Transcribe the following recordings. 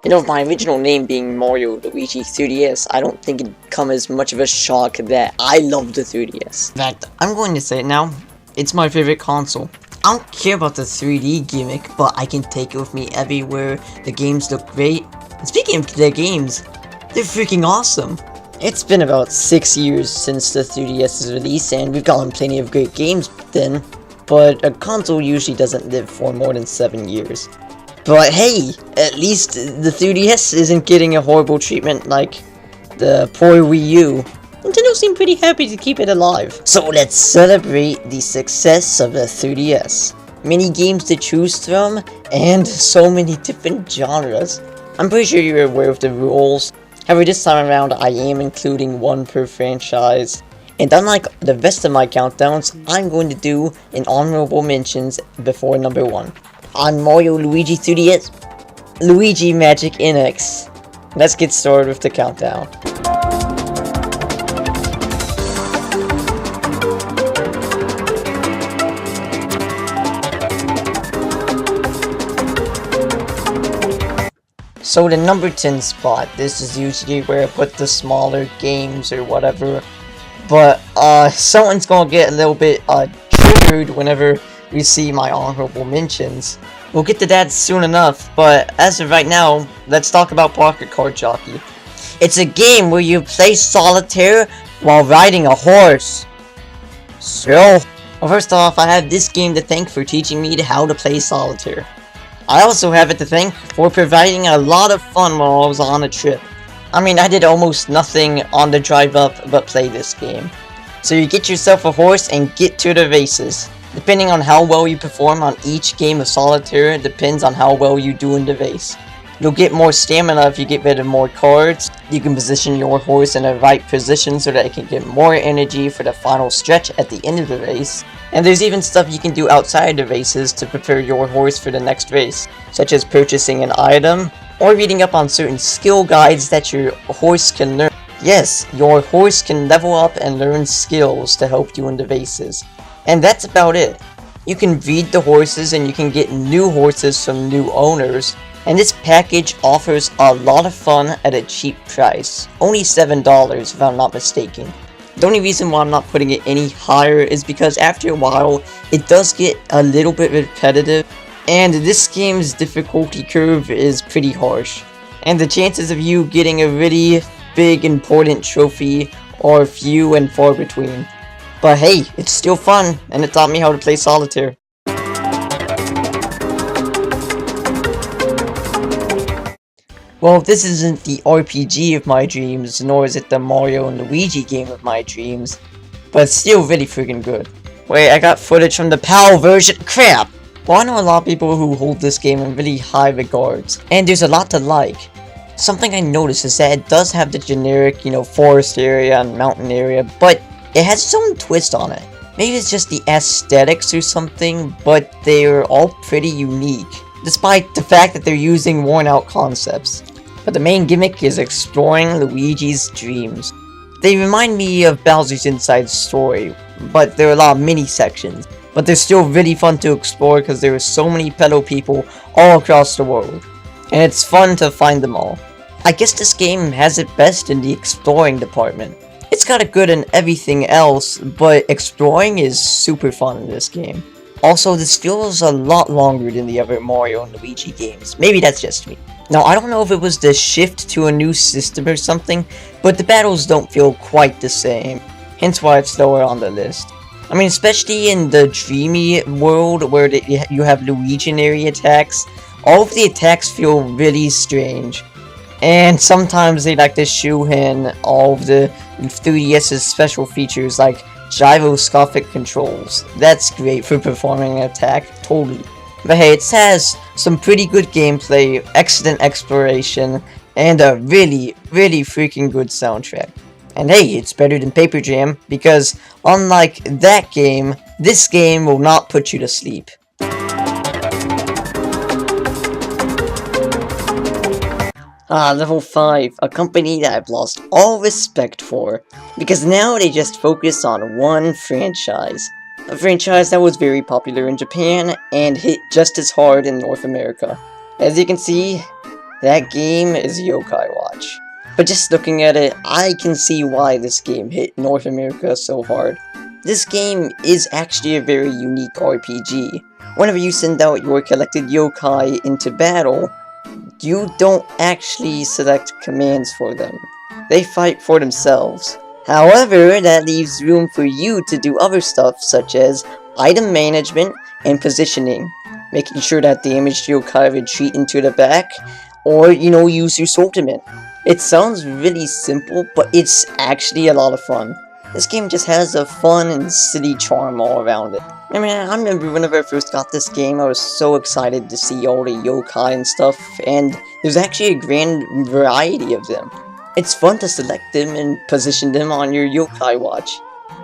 You know, my original name being Mario Luigi 3DS, I don't think it'd come as much of a shock that I love the 3DS. In fact, I'm going to say it now, it's my favorite console. I don't care about the 3D gimmick, but I can take it with me everywhere. The games look great. And speaking of the games, they're freaking awesome. It's been about 6 years since the 3DS's release, and we've gotten plenty of great games then, but a console usually doesn't live for more than 7 years. But hey, at least the 3DS isn't getting a horrible treatment like the poor Wii U. Nintendo seemed pretty happy to keep it alive. So let's celebrate the success of the 3DS. Many games to choose from, and so many different genres. I'm pretty sure you're aware of the rules. However, this time around I am including one per franchise. And unlike the rest of my countdowns, I'm going to do an honorable mentions before number 1. On Mario Luigi 3DS, Luigi Magic NX. Let's get started with the countdown. So the number 10 spot, this is usually where I put the smaller games or whatever, but someone's gonna get a little bit triggered whenever we see my honorable mentions. We'll get to that soon enough, but as of right now, let's talk about Pocket Card Jockey. It's a game where you play solitaire while riding a horse. So, well, first off, I have this game to thank for teaching me how to play solitaire. I also have it to thank for providing a lot of fun while I was on a trip. I mean, I did almost nothing on the drive up but play this game. So you get yourself a horse and get to the races. Depending on how well you perform on each game of solitaire, depends on how well you do in the race. You'll get more stamina if you get rid of more cards. You can position your horse in the right position so that it can get more energy for the final stretch at the end of the race. And there's even stuff you can do outside the races to prepare your horse for the next race, such as purchasing an item, or reading up on certain skill guides that your horse can learn. Yes, your horse can level up and learn skills to help you in the races. And that's about it. You can breed the horses and you can get new horses from new owners. And this package offers a lot of fun at a cheap price. Only $7 if I'm not mistaken. The only reason why I'm not putting it any higher is because after a while, it does get a little bit repetitive. And this game's difficulty curve is pretty harsh. And the chances of you getting a really big important trophy are few and far between. But hey, it's still fun, and it taught me how to play solitaire. Well, this isn't the RPG of my dreams, nor is it the Mario and Luigi game of my dreams, but it's still really freaking good. Wait, I got footage from the PAL version. Crap! Well, I know a lot of people who hold this game in really high regards, and there's a lot to like. Something I noticed is that it does have the generic, forest area and mountain area, but it has its own twist on it. Maybe it's just the aesthetics or something, but they're all pretty unique, despite the fact that they're using worn out concepts. But the main gimmick is exploring Luigi's dreams. They remind me of Bowser's Inside Story, but there are a lot of mini sections. But they're still really fun to explore because there are so many pedal people all across the world. And it's fun to find them all. I guess this game has it best in the exploring department. It's got a good in everything else, but exploring is super fun in this game. Also, this feels a lot longer than the other Mario and Luigi games. Maybe that's just me. Now, I don't know if it was the shift to a new system or something, but the battles don't feel quite the same. Hence why it's lower on the list. I mean, especially in the dreamy world where you have Luiginary attacks, all of the attacks feel really strange. And sometimes they like to shoehorn all of the 3DS's special features like gyroscopic controls. That's great for performing an attack, totally. But hey, it has some pretty good gameplay, excellent exploration, and a really, really freaking good soundtrack. And hey, it's better than Paper Jam, because unlike that game, this game will not put you to sleep. Level 5, a company that I've lost all respect for, because now they just focus on one franchise. A franchise that was very popular in Japan, and hit just as hard in North America. As you can see, That game is Yokai Watch. But just looking at it, I can see why this game hit North America so hard. This game is actually a very unique RPG. Whenever you send out your collected yokai into battle, you don't actually select commands for them. They fight for themselves. However, that leaves room for you to do other stuff such as item management and positioning, making sure that damaged yokai retreat into the back, or, use your ultimate. It sounds really simple, but it's actually a lot of fun. This game just has a fun and silly charm all around it. I mean, I remember whenever I first got this game, I was so excited to see all the yokai and stuff, and there's actually a grand variety of them. It's fun to select them and position them on your Yokai Watch.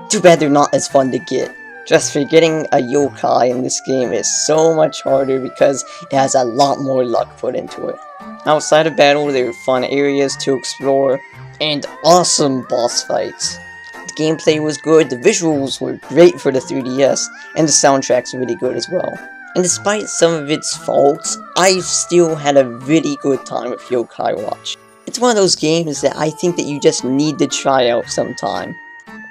Too bad they're not as fun to get. Just for getting a yokai in this game is so much harder because it has a lot more luck put into it. Outside of battle, there are fun areas to explore, and awesome boss fights. The gameplay was good, the visuals were great for the 3DS, and the soundtrack's really good as well. And despite some of its faults, I've still had a really good time with Yokai Watch. It's one of those games that I think that you just need to try out sometime.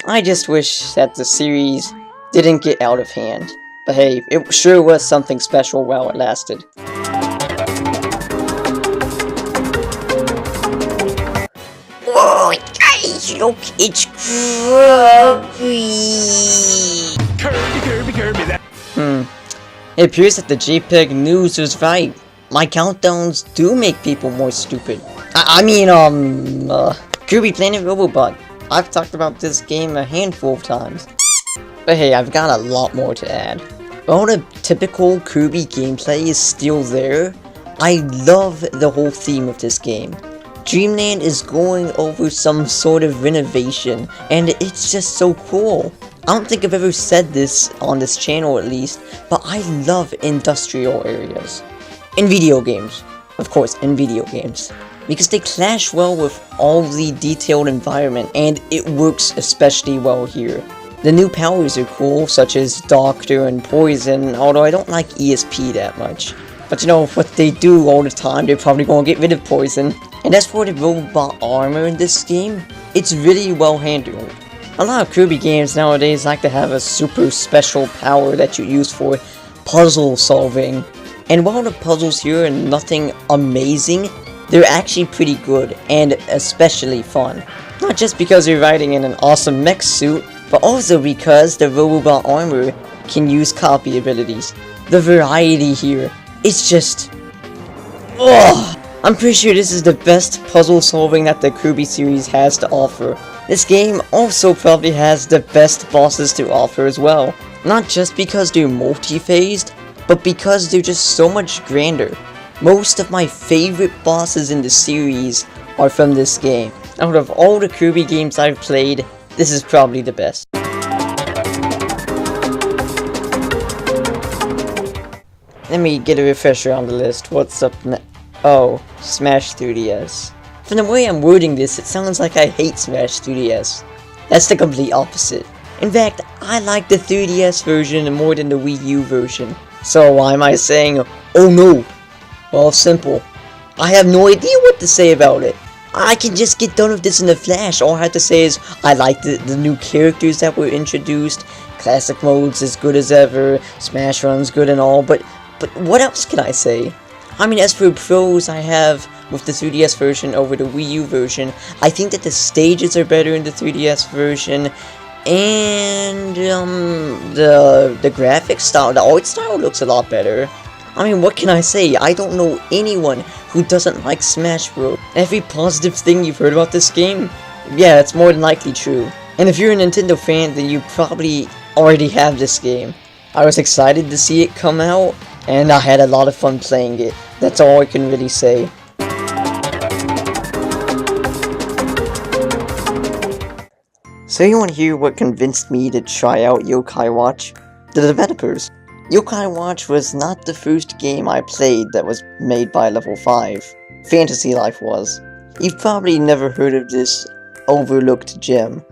I just wish that the series didn't get out of hand. But hey, it sure was something special while it lasted. Whoa, guys, look, it's Kirby! It appears that the JPEG news was right. My countdowns do make people more stupid. Kirby Planet Robobot. I've talked about this game a handful of times. But hey, I've got a lot more to add. While the typical Kirby gameplay is still there, I love the whole theme of this game. Dreamland is going over some sort of renovation, and it's just so cool. I don't think I've ever said this on this channel at least, but I love industrial areas. In video games. Of course, in video games. Because they clash well with all the detailed environment, and it works especially well here. The new powers are cool, such as Doctor and Poison, although I don't like ESP that much. But what they do all the time, they're probably gonna get rid of Poison. And as for the robot armor in this game, it's really well handled. A lot of Kirby games nowadays like to have a super special power that you use for puzzle solving. And while the puzzles here are nothing amazing, they're actually pretty good and especially fun. Not just because you're riding in an awesome mech suit, but also because the robot armor can use copy abilities. The variety here, it's just... ugh! I'm pretty sure this is the best puzzle solving that the Kirby series has to offer. This game also probably has the best bosses to offer as well. Not just because they're multi-phased, but because they're just so much grander. Most of my favorite bosses in the series are from this game. Out of all the Kirby games I've played, this is probably the best. Let me get a refresher on the list. What's up next? Oh, Smash 3DS. From the way I'm wording this, it sounds like I hate Smash 3DS. That's the complete opposite. In fact, I like the 3DS version more than the Wii U version. So why am I saying, oh no? Well, simple. I have no idea what to say about it. I can just get done with this in a flash. All I have to say is, I like the new characters that were introduced. Classic mode's as good as ever. Smash Run's good and all, but what else can I say? I mean, as for pros I have with the 3DS version over the Wii U version, I think that the stages are better in the 3DS version, and the graphics style, the art style looks a lot better. I mean, what can I say? I don't know anyone who doesn't like Smash Bros. Every positive thing you've heard about this game, yeah, it's more than likely true. And if you're a Nintendo fan, then you probably already have this game. I was excited to see it come out, and I had a lot of fun playing it. That's all I can really say. So you want to hear what convinced me to try out Yokai Watch? The developers. Yokai Watch was not the first game I played that was made by Level 5. Fantasy Life was. You've probably never heard of this overlooked gem.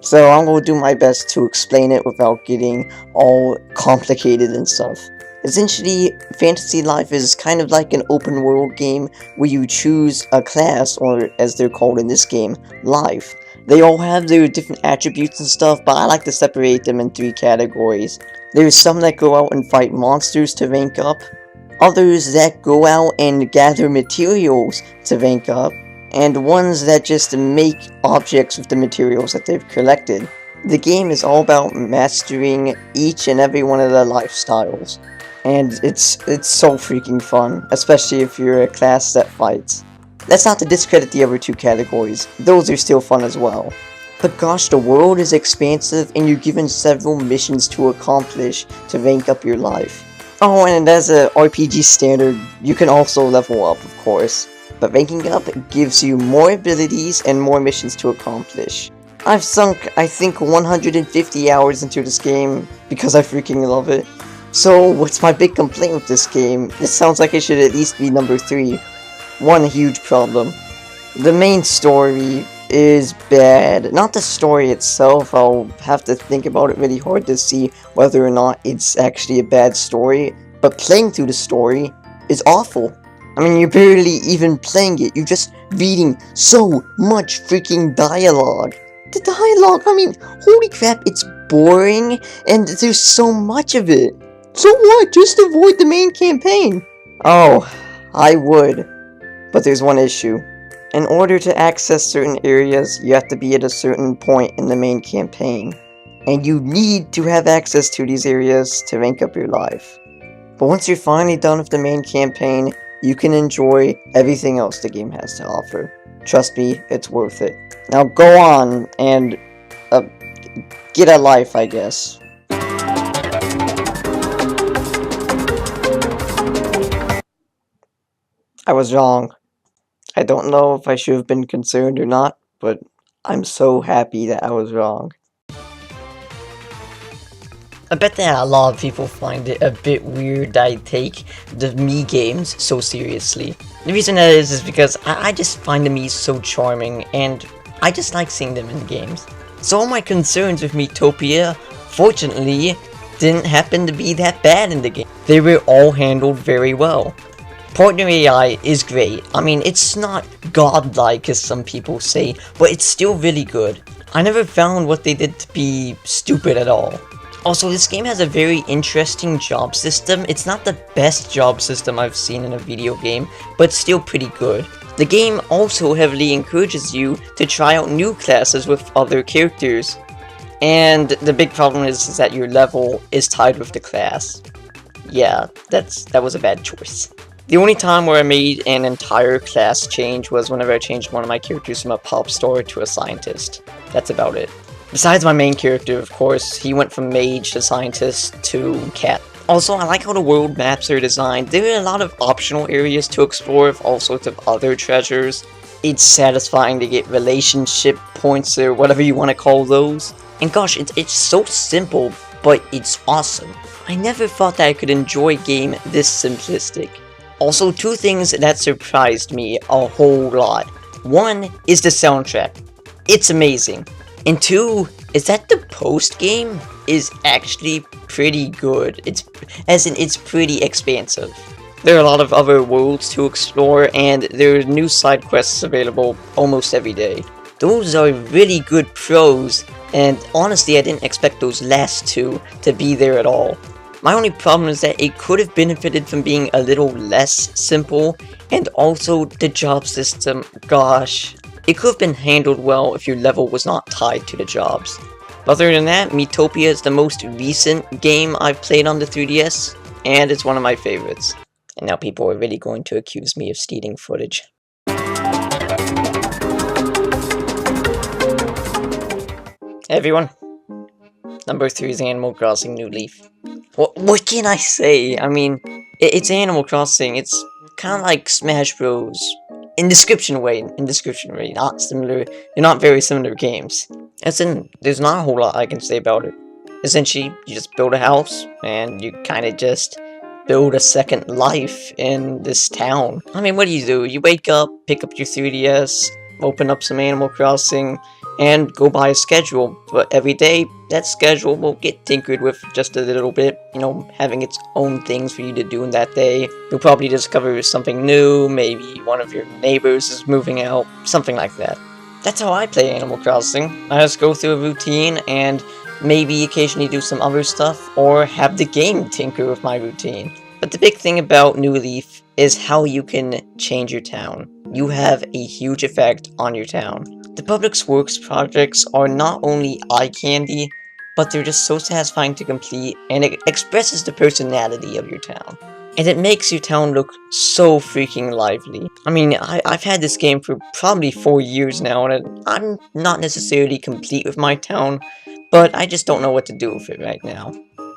So I'm going to do my best to explain it without getting all complicated and stuff. Essentially, Fantasy Life is kind of like an open world game where you choose a class, or as they're called in this game, Life. They all have their different attributes and stuff, but I like to separate them in 3 categories. There's some that go out and fight monsters to rank up, others that go out and gather materials to rank up, and ones that just make objects with the materials that they've collected. The game is all about mastering each and every one of the lifestyles, and it's so freaking fun, especially if you're a class that fights. That's not to discredit the other 2 categories, those are still fun as well. But gosh, the world is expansive and you're given several missions to accomplish to rank up your life. Oh, and as a RPG standard, you can also level up, of course. But ranking up gives you more abilities and more missions to accomplish. I've sunk, I think, 150 hours into this game because I freaking love it. So, what's my big complaint with this game? This sounds like it should at least be number 3. One huge problem. The main story is bad. Not the story itself, I'll have to think about it really hard to see whether or not it's actually a bad story, but playing through the story is awful. I mean, you're barely even playing it, you're just reading so much freaking dialogue. The dialogue, I mean, holy crap, it's boring, and there's so much of it. So what? Just avoid the main campaign. Oh, I would. But there's one issue. In order to access certain areas, you have to be at a certain point in the main campaign. And you need to have access to these areas to rank up your life. But once you're finally done with the main campaign, you can enjoy everything else the game has to offer. Trust me, it's worth it. Now go on and get a life, I guess. I was wrong. I don't know if I should have been concerned or not, but I'm so happy that I was wrong. I bet that a lot of people find it a bit weird that I take the Mii games so seriously. The reason that is because I just find the Miis so charming, and I just like seeing them in the games. So all my concerns with Miitopia, fortunately, didn't happen to be that bad in the game. They were all handled very well. Partner AI is great. I mean, it's not godlike as some people say, but it's still really good. I never found what they did to be stupid at all. Also, this game has a very interesting job system. It's not the best job system I've seen in a video game, but still pretty good. The game also heavily encourages you to try out new classes with other characters. And the big problem is that your level is tied with the class. Yeah, that was a bad choice. The only time where I made an entire class change was whenever I changed one of my characters from a pop star to a scientist. That's about it. Besides my main character, of course, he went from mage to scientist to cat. Also, I like how the world maps are designed. There are a lot of optional areas to explore with all sorts of other treasures. It's satisfying to get relationship points or whatever you want to call those. And gosh, it's so simple, but it's awesome. I never thought that I could enjoy a game this simplistic. Also, 2 things that surprised me a whole lot. One is the soundtrack. It's amazing. And 2 is that the post-game is actually pretty good. It's pretty expansive. There are a lot of other worlds to explore, and there are new side quests available almost every day. Those are really good pros, and honestly I didn't expect those last 2 to be there at all. My only problem is that it could have benefited from being a little less simple, and also the job system, gosh. It could have been handled well if your level was not tied to the jobs. Other than that, Miitopia is the most recent game I've played on the 3DS, and it's one of my favorites. And now people are really going to accuse me of stealing footage. Hey everyone, number 3 is Animal Crossing New Leaf. What can I say? I mean, it's Animal Crossing. It's kind of like Smash Bros. In description way, not similar. They're not very similar games. As in, there's not a whole lot I can say about it. Essentially, you just build a house, and you kind of just build a second life in this town. I mean, what do? You wake up, pick up your 3DS, open up some Animal Crossing, and go by a schedule, but every day that schedule will get tinkered with just a little bit, having its own things for you to do in that day. You'll probably discover something new, maybe one of your neighbors is moving out, something like that. That's how I play Animal Crossing. I just go through a routine and maybe occasionally do some other stuff, or have the game tinker with my routine. But the big thing about New Leaf is how you can change your town. You have a huge effect on your town. The public works projects are not only eye candy, but they're just so satisfying to complete, and it expresses the personality of your town. And it makes your town look so freaking lively. I mean, I've had this game for probably 4 years now, and I'm not necessarily complete with my town, but I just don't know what to do with it right now.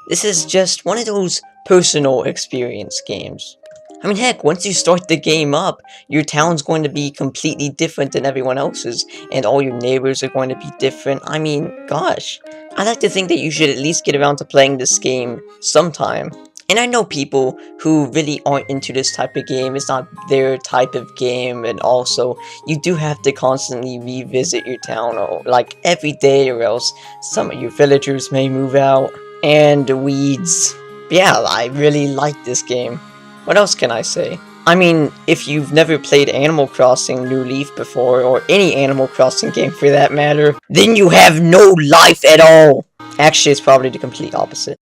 This is just one of those personal experience games. I mean, heck, once you start the game up, your town's going to be completely different than everyone else's, and all your neighbors are going to be different. I mean, gosh. I like to think that you should at least get around to playing this game sometime. And I know people who really aren't into this type of game, it's not their type of game, and also, you do have to constantly revisit your town, like, every day, or else some of your villagers may move out, and weeds. Yeah, I really like this game. What else can I say? I mean, if you've never played Animal Crossing New Leaf before, or any Animal Crossing game for that matter, then you have no life at all! Actually, it's probably the complete opposite.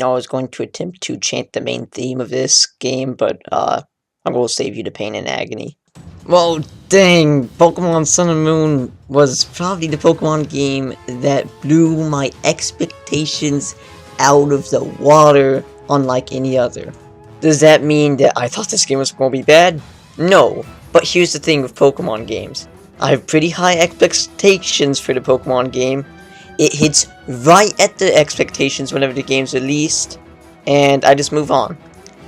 I was going to attempt to chant the main theme of this game, but, I'm gonna save you the pain and agony. Well, dang, Pokemon Sun and Moon was probably the Pokemon game that blew my expectations out of the water unlike any other. Does that mean that I thought this game was going to be bad? No, but here's the thing with Pokemon games. I have pretty high expectations for the Pokemon game. It hits right at the expectations whenever the game's released, and I just move on.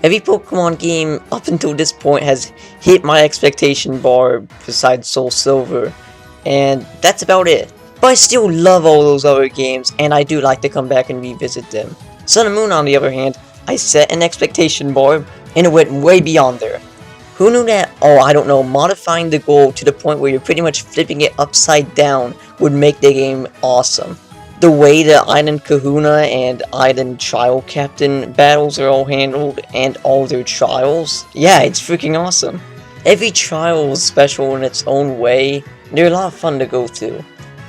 Every Pokemon game up until this point has hit my expectation bar besides Soul Silver, and that's about it. But I still love all those other games, and I do like to come back and revisit them. Sun and Moon, on the other hand, I set an expectation bar, and it went way beyond there. Who knew that, I don't know, modifying the goal to the point where you're pretty much flipping it upside down would make the game awesome. The way the Island Kahuna and Island Trial Captain battles are all handled, and all their trials, yeah, it's freaking awesome. Every trial is special in its own way, and they're a lot of fun to go through.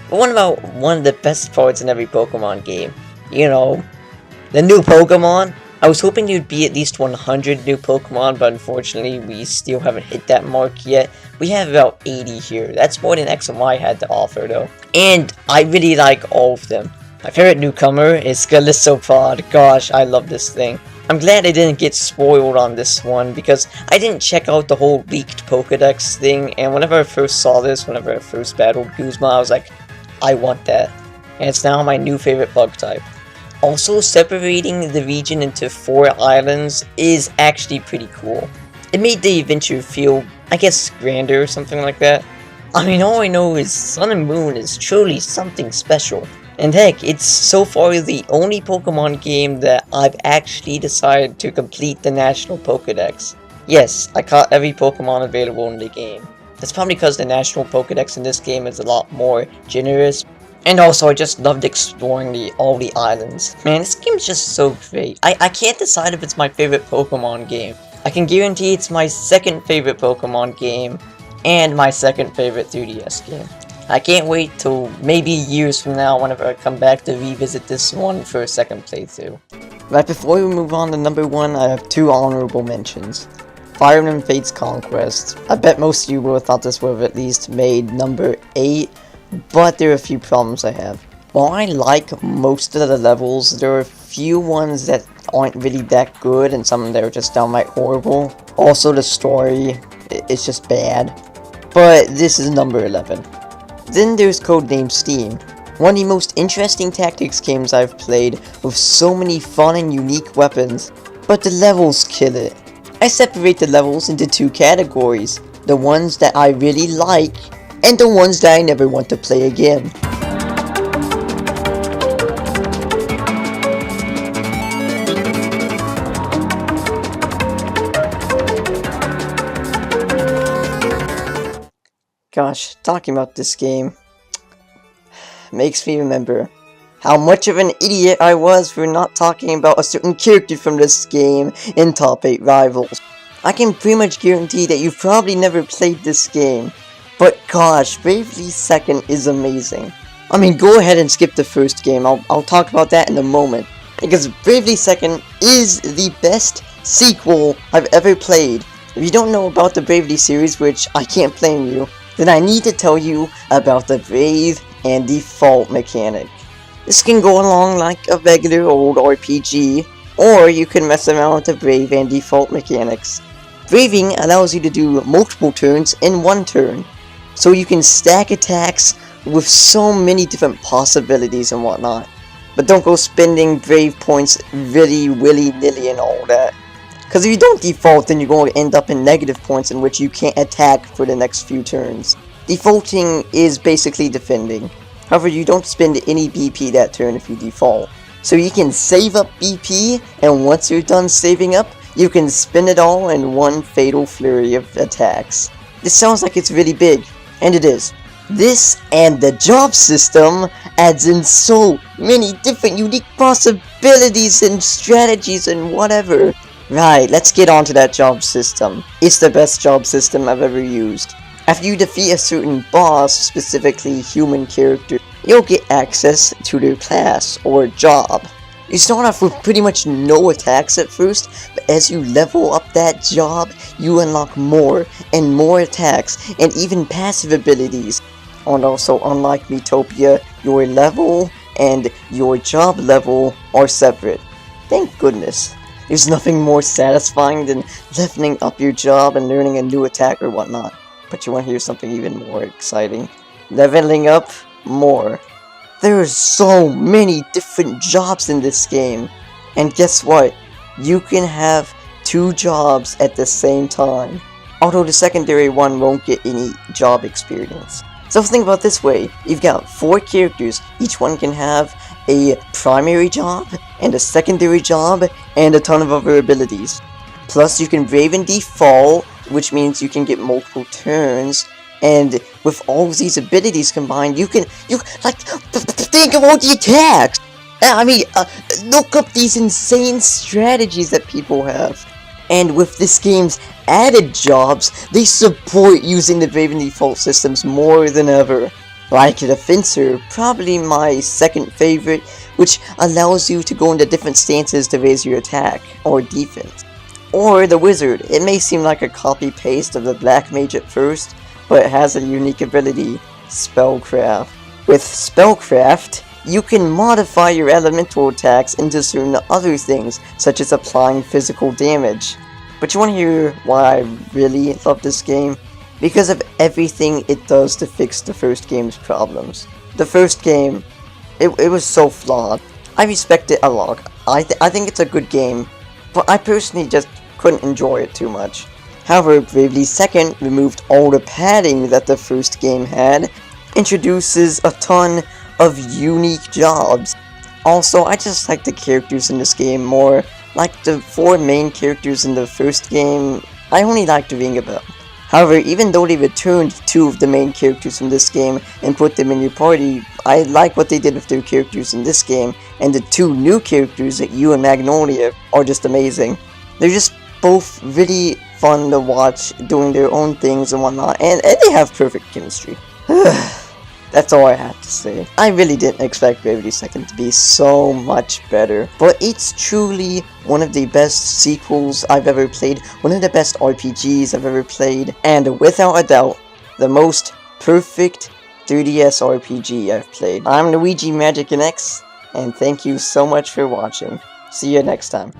But what about one of the best parts in every Pokemon game? The new Pokemon? I was hoping there'd be at least 100 new Pokemon, but unfortunately we still haven't hit that mark yet. We have about 80 here. That's more than X and Y had to offer though. And I really like all of them. My favorite newcomer is Galissopod. Gosh, I love this thing. I'm glad I didn't get spoiled on this one, because I didn't check out the whole leaked Pokedex thing, and whenever I first saw this, whenever I first battled Guzma, I was like, I want that. And it's now my new favorite bug type. Also, separating the region into 4 islands is actually pretty cool. It made the adventure feel, I guess, grander or something like that. I mean, all I know is Sun and Moon is truly something special. And heck, it's so far the only Pokemon game that I've actually decided to complete the National Pokedex. Yes, I caught every Pokemon available in the game. That's probably because the National Pokedex in this game is a lot more generous. And also, I just loved exploring all the islands. Man, this game's just so great. I can't decide if it's my favorite Pokemon game. I can guarantee it's my second favorite Pokemon game, and my second favorite 3DS game. I can't wait till maybe years from now whenever I come back to revisit this one for a second playthrough. Right before we move on to number 1, I have 2 honorable mentions. Fire Emblem Fates Conquest. I bet most of you would have thought this would have at least made number 8, but there are a few problems I have. While I like most of the levels, there are a few ones that aren't really that good, and some that are just downright horrible. Also, the story is just bad. But this is number 11. Then there's Codename Steam. One of the most interesting tactics games I've played, with so many fun and unique weapons, but the levels kill it. I separate the levels into 2 categories, the ones that I really like, and the ones that I never want to play again. Gosh, talking about this game makes me remember how much of an idiot I was for not talking about a certain character from this game in Top 8 Rivals. I can pretty much guarantee that you've probably never played this game, but gosh, Bravely Second is amazing. I mean, go ahead and skip the first game, I'll talk about that in a moment, because Bravely Second is the best sequel I've ever played. If you don't know about the Bravely series, which I can't blame you, then I need to tell you about the Brave and Default mechanic. This can go along like a regular old RPG, or you can mess around with the Brave and Default mechanics. Braving allows you to do multiple turns in one turn, so you can stack attacks with so many different possibilities and whatnot. But don't go spending Brave points really willy-nilly and all that. Because if you don't default, then you're going to end up in negative points in which you can't attack for the next few turns. Defaulting is basically defending. However, you don't spend any BP that turn if you default. So you can save up BP, and once you're done saving up, you can spend it all in one fatal flurry of attacks. This sounds like it's really big, and it is. This and the job system adds in so many different unique possibilities and strategies and whatever. Right, let's get on to that job system. It's the best job system I've ever used. After you defeat a certain boss, specifically human character, you'll get access to their class or job. You start off with pretty much no attacks at first, but as you level up that job, you unlock more and more attacks and even passive abilities. And also, unlike Metopia, your level and your job level are separate. Thank goodness. There's nothing more satisfying than leveling up your job and learning a new attack or whatnot. But you want to hear something even more exciting? Leveling up more. There are so many different jobs in this game. And guess what? You can have 2 jobs at the same time. Although the secondary one won't get any job experience. So think about it this way. You've got 4 characters. Each one can have a primary job and a secondary job and a ton of other abilities. Plus you can Brave and Default, which means you can get multiple turns, and with all of these abilities combined, you think about the attacks! I mean, look up these insane strategies that people have. And with this game's added jobs, they support using the Brave and Default systems more than ever. Like the Fencer, probably my second favorite, which allows you to go into different stances to raise your attack or defense. Or the Wizard. It may seem like a copy-paste of the Black Mage at first, but it has a unique ability, Spellcraft. With Spellcraft, you can modify your elemental attacks into certain other things, such as applying physical damage. But you want to hear why I really love this game? Because of everything it does to fix the first game's problems. The first game, it was so flawed. I respect it a lot. I think it's a good game, but I personally just couldn't enjoy it too much. However, Bravely Second removed all the padding that the first game had, introduces a ton of unique jobs. Also, I just like the characters in this game more. Like the 4 main characters in the first game, I only liked Ring Bell. However, even though they returned 2 of the main characters from this game and put them in your party, I like what they did with their characters in this game, and the 2 new characters, You and Magnolia, are just amazing. They're just both really fun to watch, doing their own things and whatnot, and they have perfect chemistry. That's all I have to say. I really didn't expect Bravely Second to be so much better, but it's truly one of the best sequels I've ever played, one of the best RPGs I've ever played, and without a doubt, the most perfect 3DS RPG I've played. I'm Luigi Magic NX, and thank you so much for watching. See you next time.